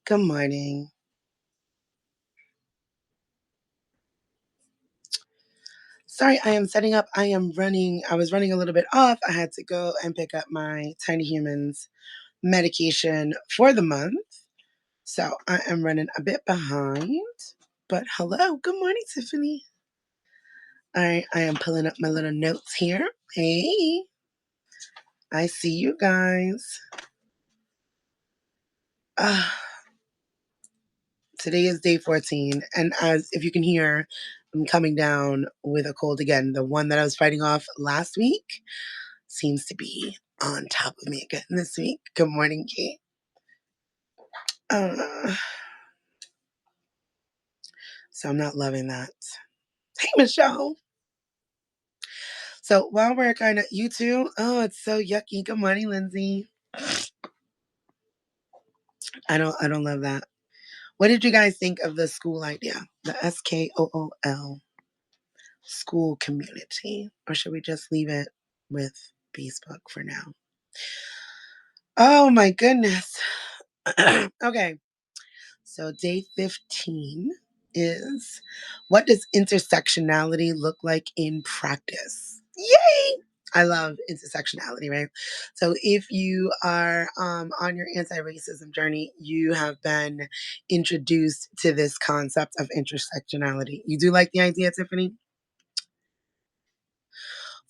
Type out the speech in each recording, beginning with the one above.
Good morning. Sorry, I am setting up. I was running a little bit off. I had to go and pick up my tiny humans medication for the month. So I am running a bit behind. But hello. Good morning, Tiffany. All right, I am pulling up my little notes here. Hey, I see you guys. Uh, Today is day 14. And as if you can hear, I'm coming down with a cold again. The one that I was fighting off last week seems to be on top of me again this week. Good morning, Kate. Uh, so I'm not loving that. Hey, Michelle. So while we're kind of you two, oh, it's so yucky. Good morning, Lindsay. I don't love that. What did you guys think of the school idea? The SKOOL school community, or should we just leave it with Facebook for now? Oh my goodness. Okay. So day 15 is, what does intersectionality look like in practice? Yay! I love intersectionality, right? So if you are on your anti-racism journey, you have been introduced to this concept of intersectionality. You do like the idea, Tiffany?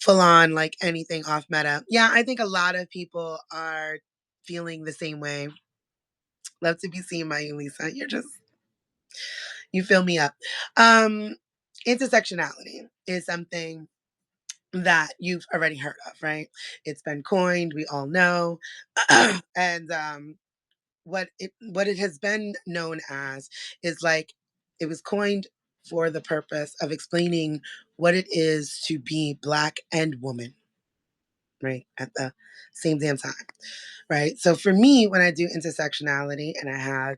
Full on, like anything off meta. Yeah, I think a lot of people are feeling the same way. Love to be seen by you, Lisa. You fill me up. Um, Intersectionality is something that you've already heard of, right? It's been coined, we all know. And what it has been known as is like it was coined for the purpose of explaining what it is to be black and woman, right? At the same damn time. Right. So for me, when I do intersectionality, and I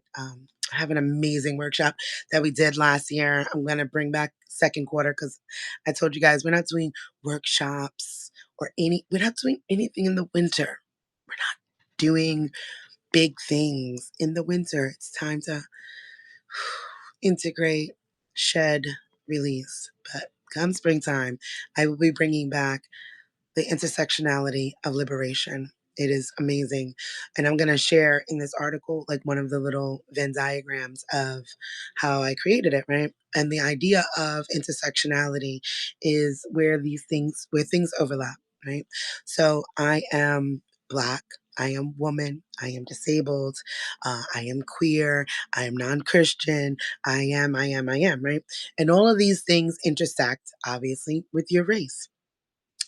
have an amazing workshop that we did last year. I'm gonna bring back second quarter because I told you guys we're not doing workshops we're not doing anything in the winter. We're not doing big things in the winter. It's time to integrate, shed, release. But come springtime, I will be bringing back the intersectionality of liberation. It is amazing. And I'm going to share in this article, like one of the little Venn diagrams of how I created it, right? And the idea of intersectionality is where things overlap, right? So I am Black. I am woman. I am disabled. I am queer. I am non Christian. I am, right? And all of these things intersect, obviously, with your race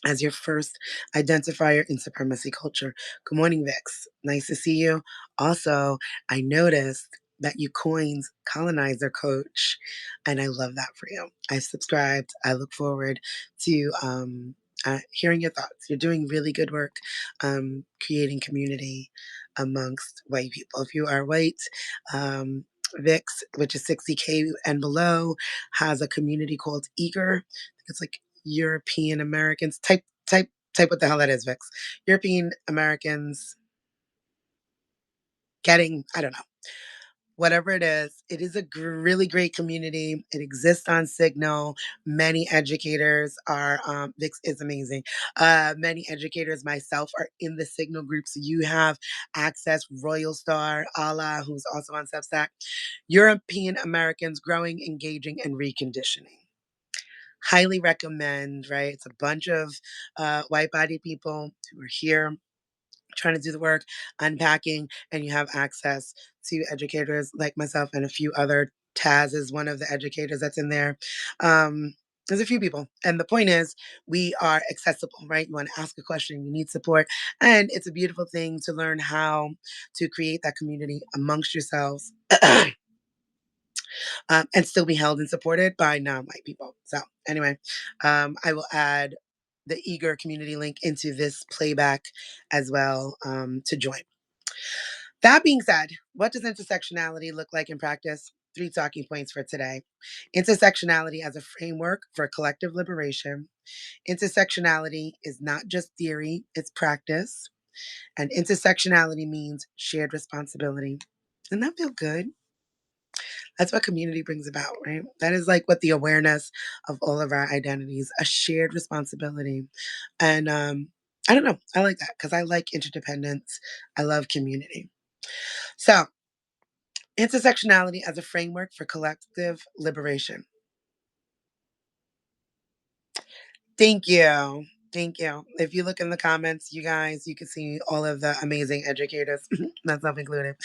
as your first identifier in supremacy culture. Good morning, Vix. Nice to see you. Also, I noticed that you coined colonizer coach, and I love that for you. I subscribed. I look forward to hearing your thoughts. You're doing really good work creating community amongst white people. If you are white, VIX, which is 60K and below, has a community called Eager. It's like European Americans. Type what the hell that is, Vix. European Americans getting, I don't know, whatever it is. It is a really great community. It exists on Signal. Many educators are, Vix is amazing. Many educators, myself, are in the Signal group. So you have access, Royal Star, Allah, who's also on Substack. European Americans growing, engaging, and reconditioning. Highly recommend, right? It's a bunch of white body people who are here trying to do the work, unpacking, and you have access to educators like myself and a few other. Taz is one of the educators that's in there. There's a few people. And the point is, we are accessible, right? You want to ask a question, you need support. And it's a beautiful thing to learn how to create that community amongst yourselves and still be held and supported by non-white people. So anyway, I will add the eager community link into this playback as well to join. That being said, what does intersectionality look like in practice? Three talking points for today. Intersectionality as a framework for collective liberation. Intersectionality is not just theory, it's practice. And intersectionality means shared responsibility. Doesn't that feel good? That's what community brings about, right? That is like what the awareness of all of our identities, a shared responsibility. And I don't know, I like that because I like interdependence. I love community. So, intersectionality as a framework for collective liberation. Thank you. Thank you. If you look in the comments, you guys, you can see all of the amazing educators, myself included,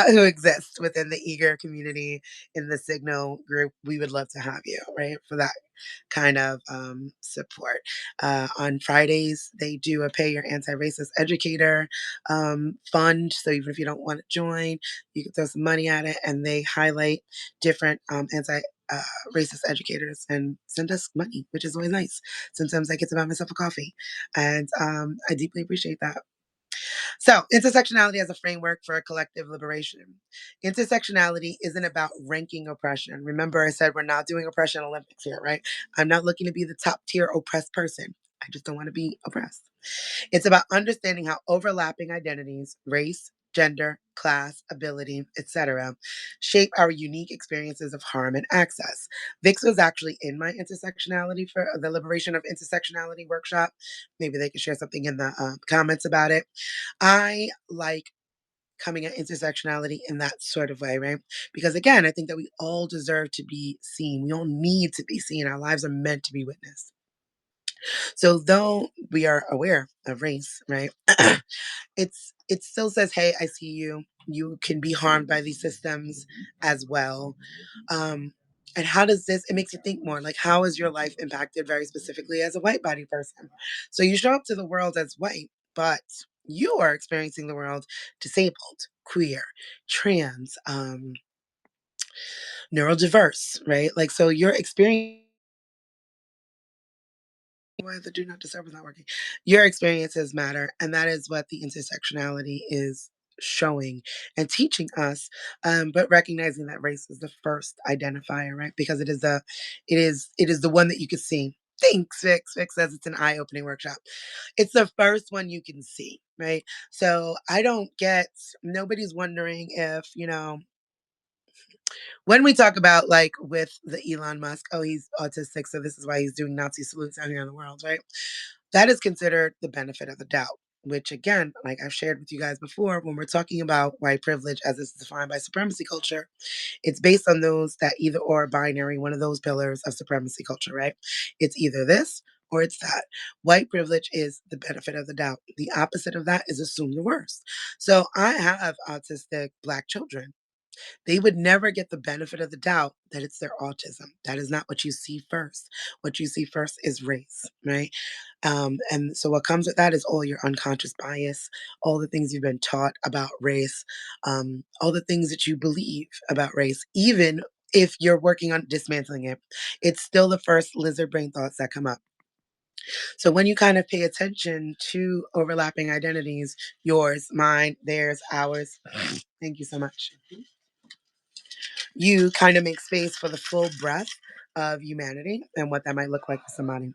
who exist within the eager community in the Signal group. We would love to have you, right, for that kind of support. On Fridays, they do a Pay Your Anti-Racist Educator fund. So even if you don't want to join, you can throw some money at it, and they highlight different racist educators and send us money, which is always nice. Sometimes I get to buy myself a coffee, and I deeply appreciate that. So, intersectionality as a framework for a collective liberation. Intersectionality isn't about ranking oppression. Remember, I said we're not doing oppression Olympics here, right? I'm not looking to be the top tier oppressed person. I just don't want to be oppressed. It's about understanding how overlapping identities, race, gender, class, ability, etc., shape our unique experiences of harm and access. Vix was actually in my intersectionality for the liberation of intersectionality workshop. Maybe they could share something in the comments about it. I like coming at intersectionality in that sort of way, right? Because again, I think that we all deserve to be seen. We all need to be seen. Our lives are meant to be witnessed. So though we are aware of race, right? It still says, hey, I see you. You can be harmed by these systems as well. Um, and how does this, it makes you think more like, how is your life impacted very specifically as a white body person? So you show up to the world as white, but you are experiencing the world disabled, queer, trans, neurodiverse, right? Like, so your experience, why the do not disturb is not working. Your experiences matter, and that is what the intersectionality is showing and teaching us. But recognizing that race is the first identifier, right? Because it is the one that you can see. Thanks, Fix. Fix says it's an eye-opening workshop. It's the first one you can see, right? So I don't get. Nobody's wondering if when we talk about like with the Elon Musk, oh, he's autistic, so this is why he's doing Nazi salutes out here in the world, right? That is considered the benefit of the doubt, which again, like I've shared with you guys before, when we're talking about white privilege as it's defined by supremacy culture, it's based on those that either or binary, one of those pillars of supremacy culture, right? It's either this or it's that. White privilege is the benefit of the doubt. The opposite of that is assume the worst. So I have autistic Black children. They would never get the benefit of the doubt that it's their autism. That is not what you see first. What you see first is race, right? And so what comes with that is all your unconscious bias, all the things you've been taught about race, all the things that you believe about race, even if you're working on dismantling it, it's still the first lizard brain thoughts that come up. So when you kind of pay attention to overlapping identities, yours, mine, theirs, ours, thank you so much, you kind of make space for the full breadth of humanity and what that might look like for somebody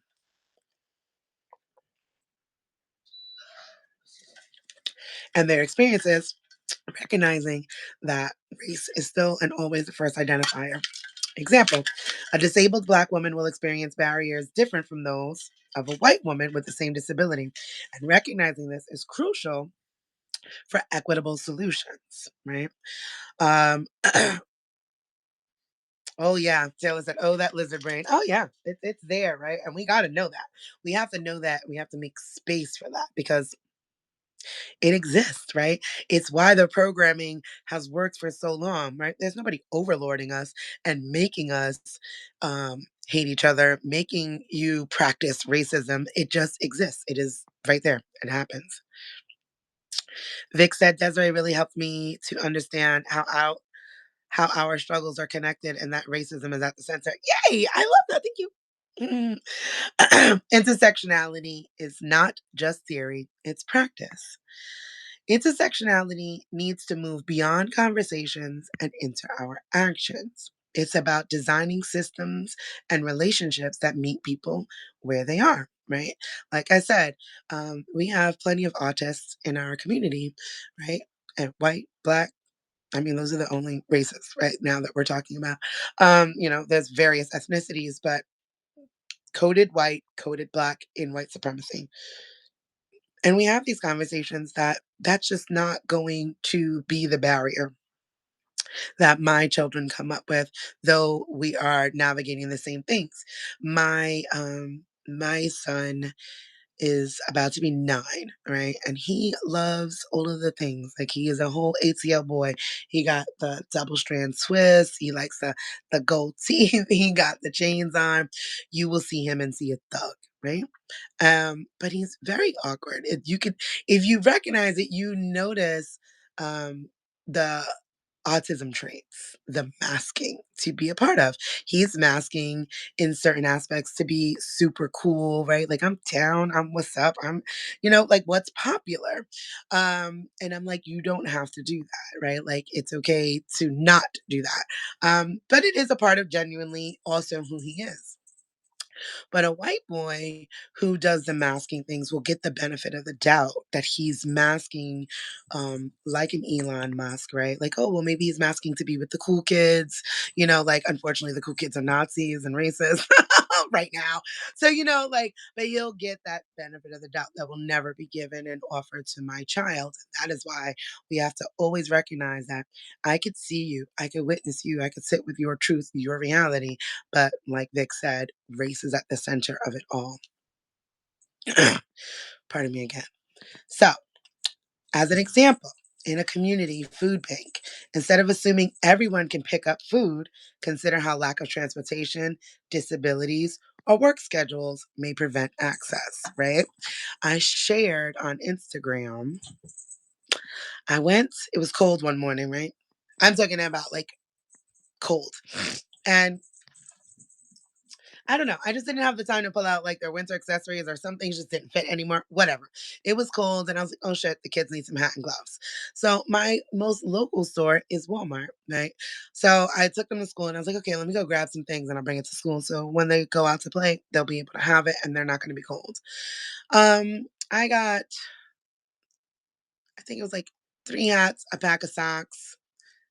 and their experiences, recognizing that race is still and always the first identifier. Example, a disabled Black woman will experience barriers different from those of a white woman with the same disability. And recognizing this is crucial for equitable solutions, right? Um, oh, yeah. Taylor said, oh, that lizard brain. Oh, yeah, it's there, right? And we got to know that. We have to know that. We have to make space for that because it exists, right? It's why the programming has worked for so long, right? There's nobody overlording us and making us hate each other, making you practice racism. It just exists. It is right there. It happens. Vic said Desiree really helped me to understand how our struggles are connected and that racism is at the center. Yay! I love that. Thank you. Intersectionality is not just theory, it's practice. Intersectionality needs to move beyond conversations and into our actions. It's about designing systems and relationships that meet people where they are, right? Like I said, we have plenty of autists in our community, right? And white, Black, I mean, those are the only races right now that we're talking about. There's various ethnicities, but coded white, coded black in white supremacy. And we have these conversations that that's just not going to be the barrier that my children come up with, though we are navigating the same things. My son is about to be 9, right? And he loves all of the things. Like he is a whole ATL boy. He got the double strand Swiss. He likes the gold teeth. He got the chains on. You will see him and see a thug, right? But he's very awkward. If you recognize it, you notice the autism traits, the masking to be a part of. He's masking in certain aspects to be super cool, right? Like I'm down, I'm what's up, like what's popular. And I'm like, you don't have to do that, right? Like it's okay to not do that. But it is a part of genuinely also who he is. But a white boy who does the masking things will get the benefit of the doubt that he's masking like an Elon Musk, right? Like, oh, well, maybe he's masking to be with the cool kids. Like, unfortunately, the cool kids are Nazis and racist right now. So, but he'll get that benefit of the doubt that will never be given and offered to my child. That is why we have to always recognize that I could see you, I could witness you, I could sit with your truth, your reality, but like Vic said, race is at the center of it all. Pardon me again. So, as an example, in a community food bank, instead of assuming everyone can pick up food, consider how lack of transportation, disabilities, or work schedules may prevent access, right? I shared on Instagram. It was cold one morning, right? I'm talking about like cold. And I don't know. I just didn't have the time to pull out like their winter accessories or some things just didn't fit anymore. Whatever. It was cold and I was like, oh shit, the kids need some hat and gloves. So my most local store is Walmart, right? So I took them to school and I was like, okay, let me go grab some things and I'll bring it to school. So when they go out to play, they'll be able to have it and they're not going to be cold. I got, I think it was like 3 hats, a pack of socks,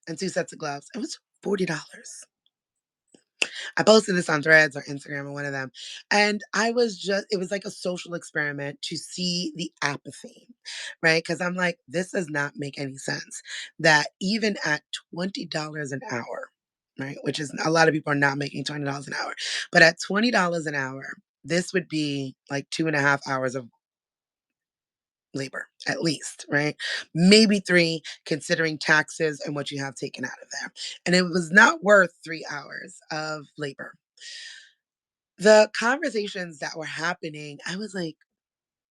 and 2 sets of gloves. It was $40. I posted this on Threads or Instagram or one of them. And it was like a social experiment to see the apathy, right? Because I'm like, this does not make any sense. That even at $20 an hour, right? Which is a lot of people are not making $20 an hour. But at $20 an hour, this would be like 2.5 hours of labor at least, right? Maybe 3, considering taxes and what you have taken out of there. And it was not worth 3 hours of labor. The conversations that were happening, I was like,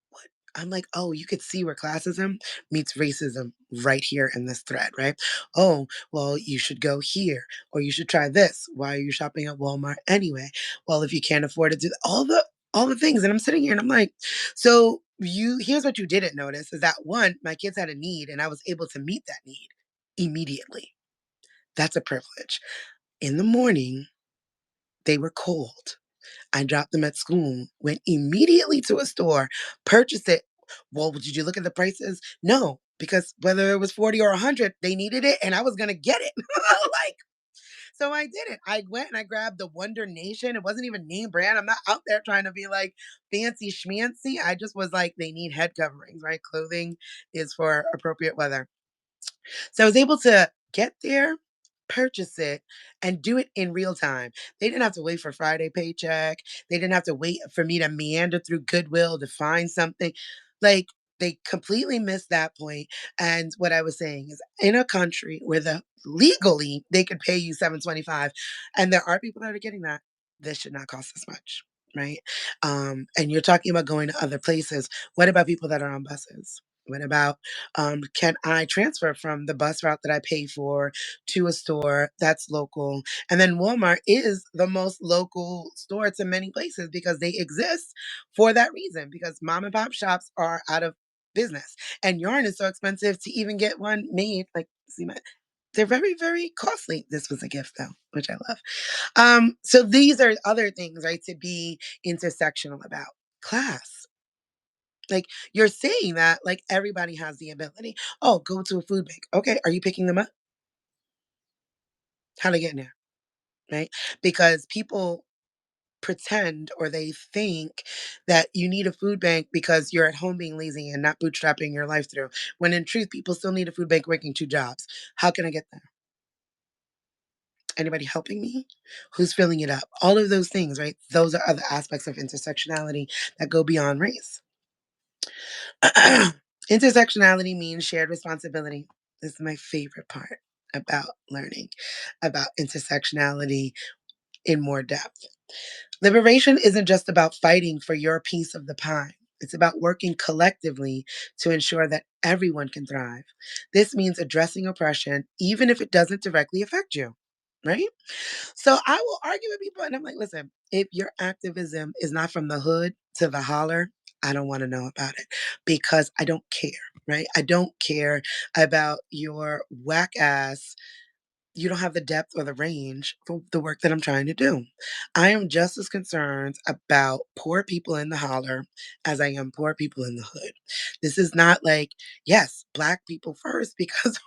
"What?" I'm like, "Oh, you could see where classism meets racism right here in this thread, right? Oh, well, you should go here, or you should try this. Why are you shopping at Walmart anyway? Well, if you can't afford to do all the things." And I'm sitting here and I'm like, so here's what you didn't notice is that one, my kids had a need and I was able to meet that need immediately. That's a privilege. In the morning, they were cold. I dropped them at school, went immediately to a store, purchased it. Well, did you look at the prices? No, because whether it was 40 or 100, they needed it and I was going to get it. Like, so I did it. I went and I grabbed the Wonder Nation. It wasn't even name brand. I'm not out there trying to be like fancy schmancy. I just was like, they need head coverings, right? Clothing is for appropriate weather. So I was able to get there, purchase it, and do it in real time. They didn't have to wait for Friday paycheck. They didn't have to wait for me to meander through Goodwill to find something. Like they completely missed that point. And what I was saying is in a country where legally they could pay you 725, and there are people that are getting that, this should not cost as much. Right. And you're talking about going to other places. What about people that are on buses? What about can I transfer from the bus route that I pay for to a store that's local? And then Walmart is the most local store to many places because they exist for that reason, because mom and pop shops are out of business. And yarn is so expensive to even get one made. Like, see, they're very, very costly. This was a gift though, which I love. So these are other things, right, to be intersectional about. Class. Like you're saying that like everybody has the ability. Oh, go to a food bank. Okay, are you picking them up? How they getting there, right? Because people pretend or they think that you need a food bank because you're at home being lazy and not bootstrapping your life through. When in truth, people still need a food bank working two jobs. How can I get there? Anybody helping me? Who's filling it up? All of those things, right? Those are other aspects of intersectionality that go beyond race. Intersectionality means shared responsibility. This is my favorite part about learning about intersectionality in more depth. Liberation isn't just about fighting for your piece of the pie. It's about working collectively to ensure that everyone can thrive. This means addressing oppression, even if it doesn't directly affect you, right? So I will argue with people, and I'm like, listen, if your activism is not from the hood to the holler, I don't want to know about it because I don't care, right? I don't care about your whack ass. You don't have the depth or the range for the work that I'm trying to do. I am just as concerned about poor people in the holler as I am poor people in the hood. This is not like, yes, Black people first because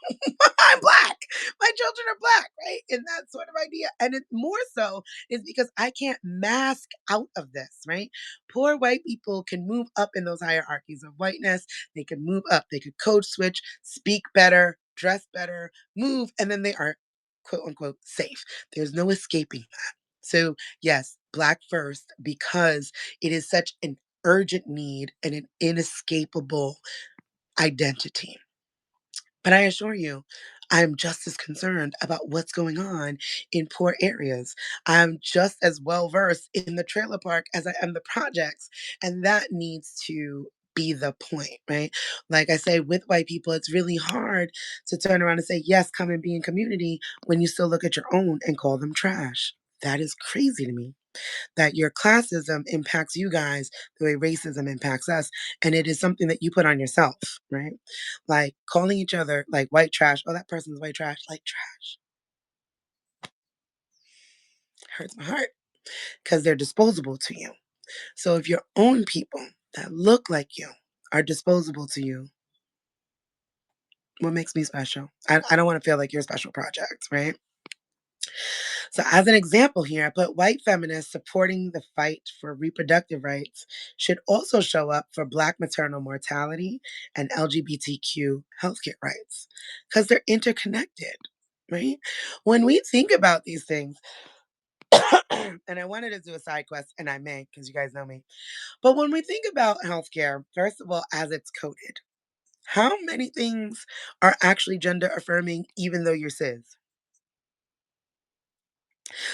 I'm Black. My children are Black, right? And that sort of idea. And it more so is because I can't mask out of this, right? Poor white people can move up in those hierarchies of whiteness. They can move up. They could code switch, speak better, dress better, move, and then they are quote unquote safe. There's no escaping that. So, yes, Black first because it is such an urgent need and an inescapable identity. But I assure you, I'm just as concerned about what's going on in poor areas. I'm just as well versed in the trailer park as I am the projects. And that needs to be the point, right? Like I say, with white people, it's really hard to turn around and say, yes, come and be in community when you still look at your own and call them trash. That is crazy to me that your classism impacts you guys the way racism impacts us. And it is something that you put on yourself, right? Like calling each other like white trash. Oh, that person's white trash. Like trash hurts my heart because they're disposable to you. So if your own people that look like you are disposable to you, what makes me special? I don't want to feel like you're a special project, right? So, as an example here, I put white feminists supporting the fight for reproductive rights should also show up for Black maternal mortality and LGBTQ healthcare rights because they're interconnected, right? When we think about these things, and I wanted to do a side quest, and I may because you guys know me, but when we think about healthcare, first of all, as it's coded, how many things are actually gender affirming, even though you're cis?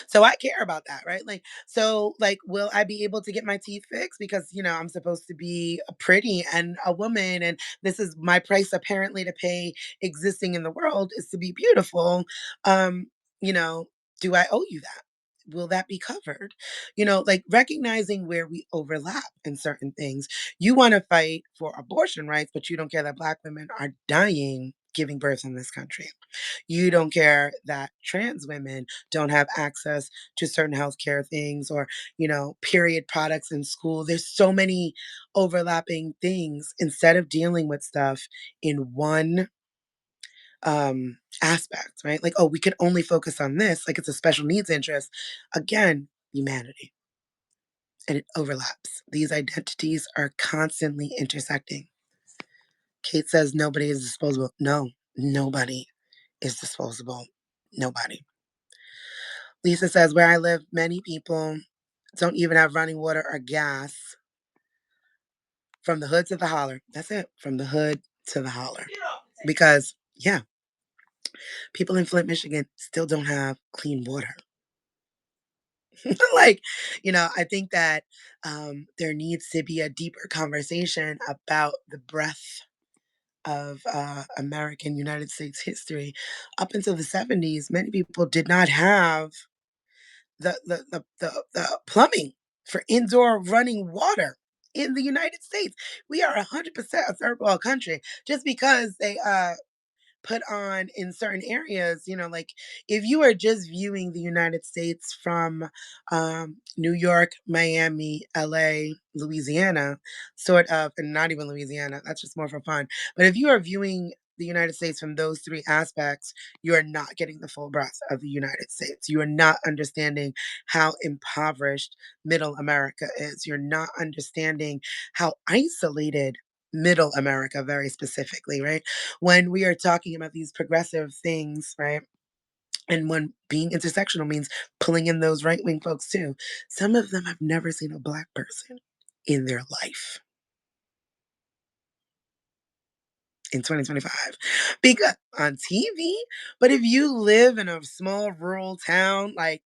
So I care about that, right? Like, so like, will I be able to get my teeth fixed because I'm supposed to be a pretty and a woman, and this is my price apparently to pay existing in the world is to be beautiful. Um, you know, do I owe you that? Will that be covered? Like recognizing where we overlap in certain things. You want to fight for abortion rights, but you don't care that Black women are dying giving birth in this country. You don't care that trans women don't have access to certain healthcare things or, period products in school. There's so many overlapping things instead of dealing with stuff in one aspect, right? Like, oh, we can only focus on this, like it's a special needs interest. Again, humanity. And it overlaps. These identities are constantly intersecting. Kate says nobody is disposable. No, nobody is disposable. Nobody. Lisa says, where I live, many people don't even have running water or gas from the hood to the holler. That's it, from the hood to the holler. Because, yeah, people in Flint, Michigan still don't have clean water. like, I think that there needs to be a deeper conversation about the breadth of American United States history. Up until the 70s, many people did not have the plumbing for indoor running water in the United States. We are 100% a third world country just because they put on in certain areas, like if you are just viewing the United States from New York, Miami, LA, Louisiana, sort of, and not even Louisiana, that's just more for fun. But if you are viewing the United States from those three aspects, you are not getting the full breadth of the United States. You are not understanding how impoverished middle America is. You're not understanding how isolated middle America, very specifically, right? When we are talking about these progressive things, right? And when being intersectional means pulling in those right wing folks too, some of them have never seen a Black person in their life in 2025 because on TV. But if you live in a small rural town, like,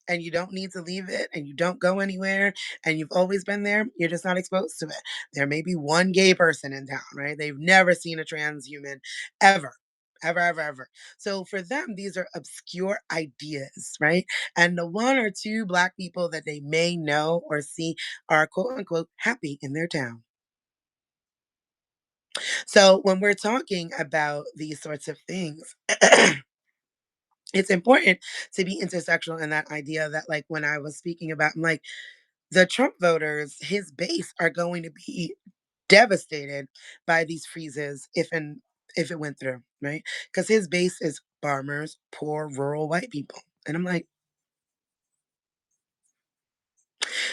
and you don't need to leave it and you don't go anywhere and you've always been there, you're just not exposed to it. There may be one gay person in town, right? They've never seen a transhuman ever. Ever, ever, ever. So for them, these are obscure ideas, right? And the one or two Black people that they may know or see are quote unquote happy in their town. So when we're talking about these sorts of things, it's important to be intersectional in that idea that, like, when I was speaking about, I'm like, the Trump voters, his base are going to be devastated by these freezes if it went through, right? Because his base is farmers, poor, rural white people. And I'm like,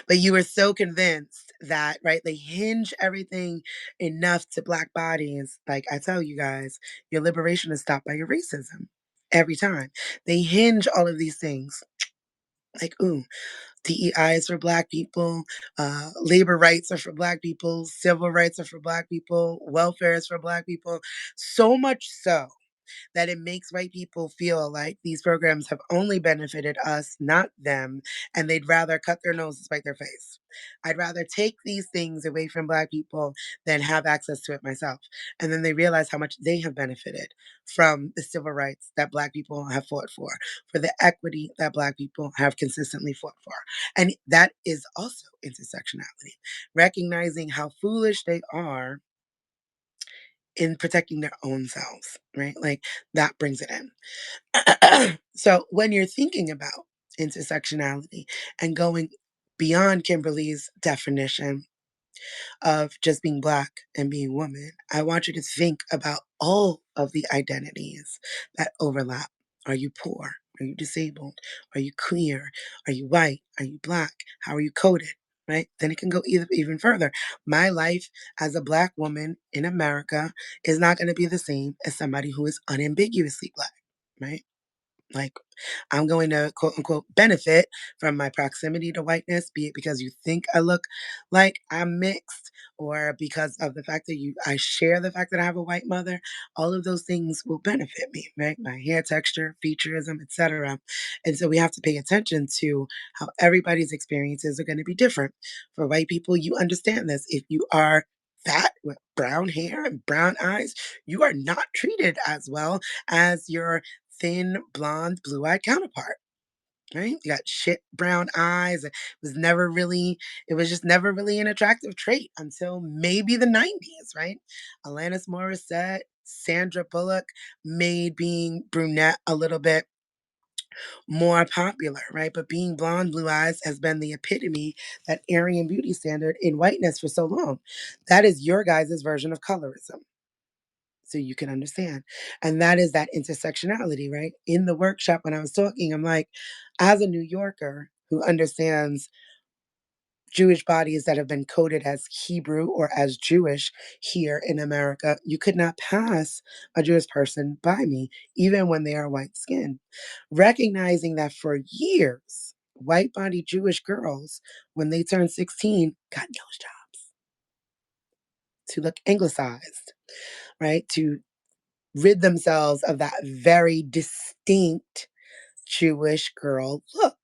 but you were so convinced that, right, they hinge everything enough to Black bodies. Like I tell you guys, your liberation is stopped by your racism every time. They hinge all of these things. Like, ooh, DEI is for Black people, labor rights are for Black people, civil rights are for Black people, welfare is for Black people. So much so that it makes white people feel like these programs have only benefited us, not them, and they'd rather cut their nose to spite their face. I'd rather take these things away from Black people than have access to it myself. And then they realize how much they have benefited from the civil rights that Black people have fought for the equity that Black people have consistently fought for. And that is also intersectionality, recognizing how foolish they are in protecting their own selves, right? Like that brings it in. So when you're thinking about intersectionality and going beyond Kimberly's definition of just being Black and being woman, I want you to think about all of the identities that overlap. Are you poor? Are you disabled? Are you queer? Are you white? Are you Black? How are you coded? Right? Then it can go even further. My life as a Black woman in America is not going to be the same as somebody who is unambiguously Black, right? Like, I'm going to quote unquote benefit from my proximity to whiteness, be it because you think I look like I'm mixed or because of the fact that I share the fact that I have a white mother. All of those things will benefit me, right? My hair texture, featureism, etc. And so we have to pay attention to how everybody's experiences are going to be different. For white people, you understand this. If you are fat with brown hair and brown eyes, you are not treated as well as your thin, blonde, blue-eyed counterpart, right? You got shit brown eyes. It was just never really an attractive trait until maybe the 90s, right? Alanis Morissette, Sandra Bullock made being brunette a little bit more popular, right? But being blonde, blue eyes has been the epitome, that Aryan beauty standard in whiteness for so long. That is your guys' version of colorism, so you can understand. And that is that intersectionality, right? In the workshop, when I was talking, I'm like, as a New Yorker who understands Jewish bodies that have been coded as Hebrew or as Jewish here in America, you could not pass a Jewish person by me, even when they are white skinned. Recognizing that for years, white body Jewish girls, when they turned 16, got nose jobs to look anglicized, right? To rid themselves of that very distinct Jewish girl look.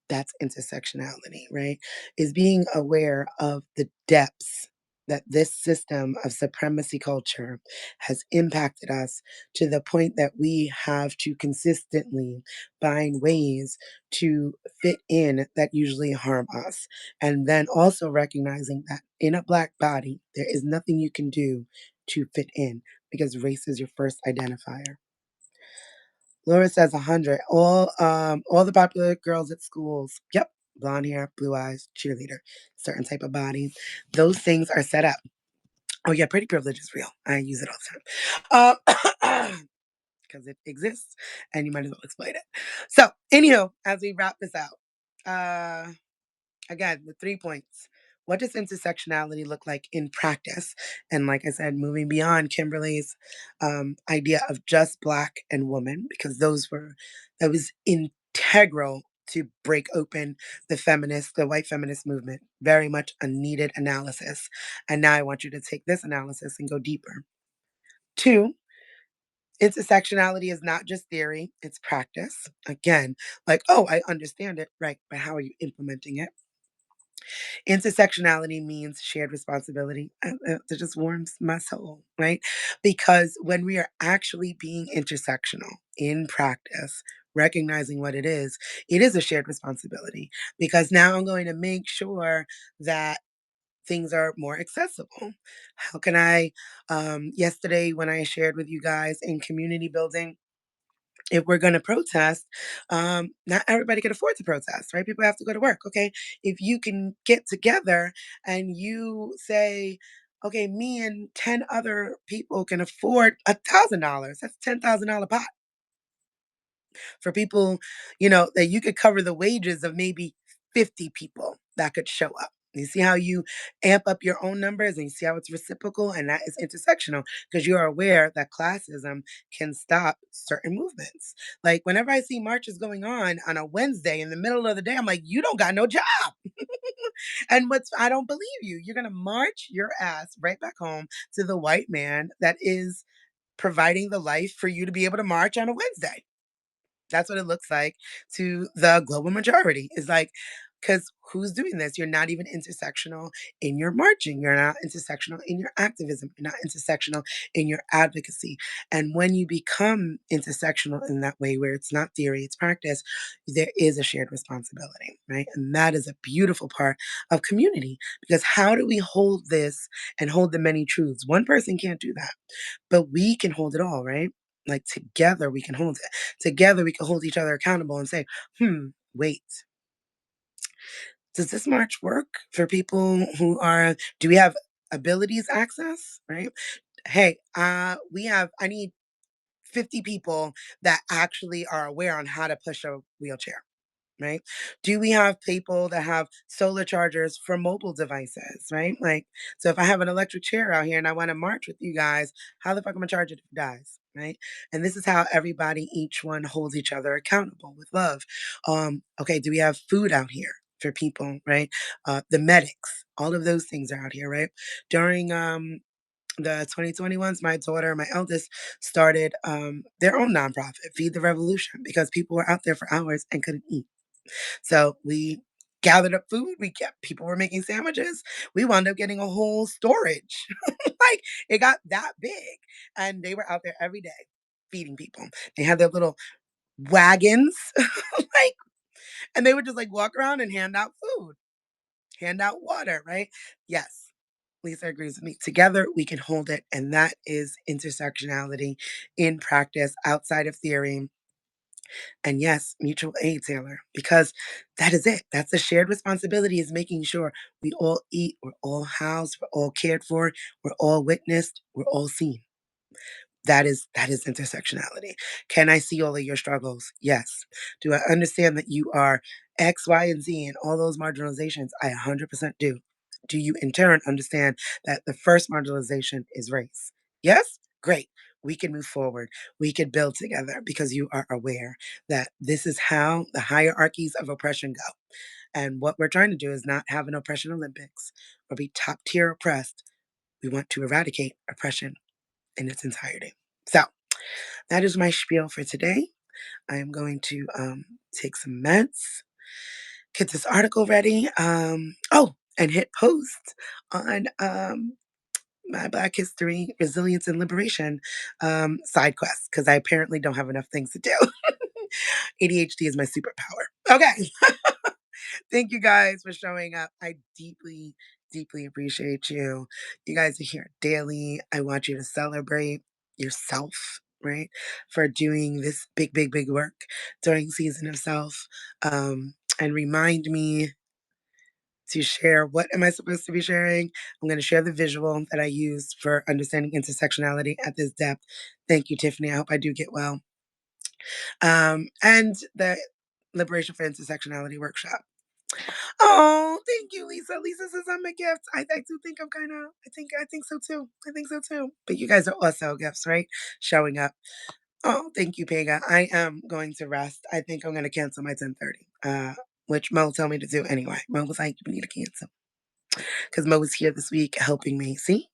That's intersectionality, right? Is being aware of the depths that this system of supremacy culture has impacted us to the point that we have to consistently find ways to fit in that usually harm us. And then also recognizing that in a Black body, there is nothing you can do to fit in because race is your first identifier. Laura says 100. All the popular girls at schools. Yep. Blonde hair, blue eyes, cheerleader, certain type of body. Those things are set up. Oh yeah, pretty privilege is real. I use it all the time. Because it exists and you might as well exploit it. So, anyhow, as we wrap this out, uh, again, the 3 points. What does intersectionality look like in practice? And like I said, moving beyond Kimberly's idea of just black and woman, because that was integral to break open the white feminist movement. Very much a needed analysis. And now I want you to take this analysis and go deeper. Two, intersectionality is not just theory, it's practice. Again, like, oh, I understand it, right? But how are you implementing it? Intersectionality means shared responsibility. That just warms my soul, right? Because when we are actually being intersectional in practice, recognizing what it is a shared responsibility. Because now I'm going to make sure that things are more accessible. How can I, yesterday when I shared with you guys in community building, if we're going to protest, not everybody can afford to protest, right? People have to go to work. Okay. If you can get together and you say, okay, me and 10 other people can afford $1,000, that's $10,000 pot for people, that you could cover the wages of maybe 50 people that could show up. You see how you amp up your own numbers and you see how it's reciprocal, and that is intersectional because you are aware that classism can stop certain movements. Like whenever I see marches going on a Wednesday in the middle of the day, I'm like, you don't got no job. And I don't believe you. You're going to march your ass right back home to the white man that is providing the life for you to be able to march on a Wednesday. That's what it looks like to the global majority. Is like, because who's doing this? You're not even intersectional in your marching. You're not intersectional in your activism. You're not intersectional in your advocacy. And when you become intersectional in that way, where it's not theory, it's practice, there is a shared responsibility, right? And that is a beautiful part of community because how do we hold this and hold the many truths? One person can't do that, but we can hold it all, right? Like together we can hold it. Together we can hold each other accountable and say, wait, does this march work for people do we have abilities access, right? Hey, I need 50 people that actually are aware on how to push a wheelchair, right? Do we have people that have solar chargers for mobile devices, right? Like, so if I have an electric chair out here and I want to march with you guys, how the fuck am I charge it if it dies, right? And this is how everybody, each one holds each other accountable with love. Okay, do we have food out here for people, right? The medics, all of those things are out here, right? During the 2021s, my daughter, my eldest, started their own nonprofit, Feed the Revolution, because people were out there for hours and couldn't eat. So we gathered up food. People were making sandwiches. We wound up getting a whole storage. Like it got that big. And they were out there every day feeding people. They had their little wagons, like, and they would just like walk around and hand out food, hand out water, right? Yes. Lisa agrees with me. Together, we can hold it. And that is intersectionality in practice outside of theory. And yes, mutual aid, Taylor, because that is it. That's the shared responsibility is making sure we all eat, we're all housed, we're all cared for, we're all witnessed, we're all seen. That is intersectionality. Can I see all of your struggles? Yes. Do I understand that you are X, Y, and Z and all those marginalizations? I 100% do. Do you in turn understand that the first marginalization is race? Yes? Great. We can move forward. We can build together because you are aware that this is how the hierarchies of oppression go. And what we're trying to do is not have an oppression Olympics or be top tier oppressed. We want to eradicate oppression in its entirety. So that is my spiel for today. I am going to take some meds, get this article ready. And hit post on my Black History, Resilience, and Liberation side quest because I apparently don't have enough things to do. ADHD is my superpower. Okay. Thank you guys for showing up. I deeply, deeply appreciate you. You guys are here daily. I want you to celebrate yourself, right? For doing this big, big, big work during Season of Self. And remind me to share what am I supposed to be sharing. I'm going to share the visual that I used for understanding intersectionality at this depth. Thank you, Tiffany. I hope I do get well. And the Liberation for Intersectionality workshop. Oh, thank you, Lisa. Lisa says I'm a gift. I do think I'm kind of. I think so too. I think so too. But you guys are also gifts, right? Showing up. Oh, thank you, Pega. I am going to rest. I think I'm going to cancel my 10:30. Which Mo told me to do anyway. Mo was like, "You need to cancel," because Mo was here this week helping me. See,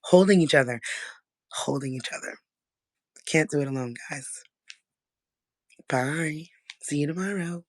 holding each other, holding each other. Can't do it alone, guys. Bye. See you tomorrow.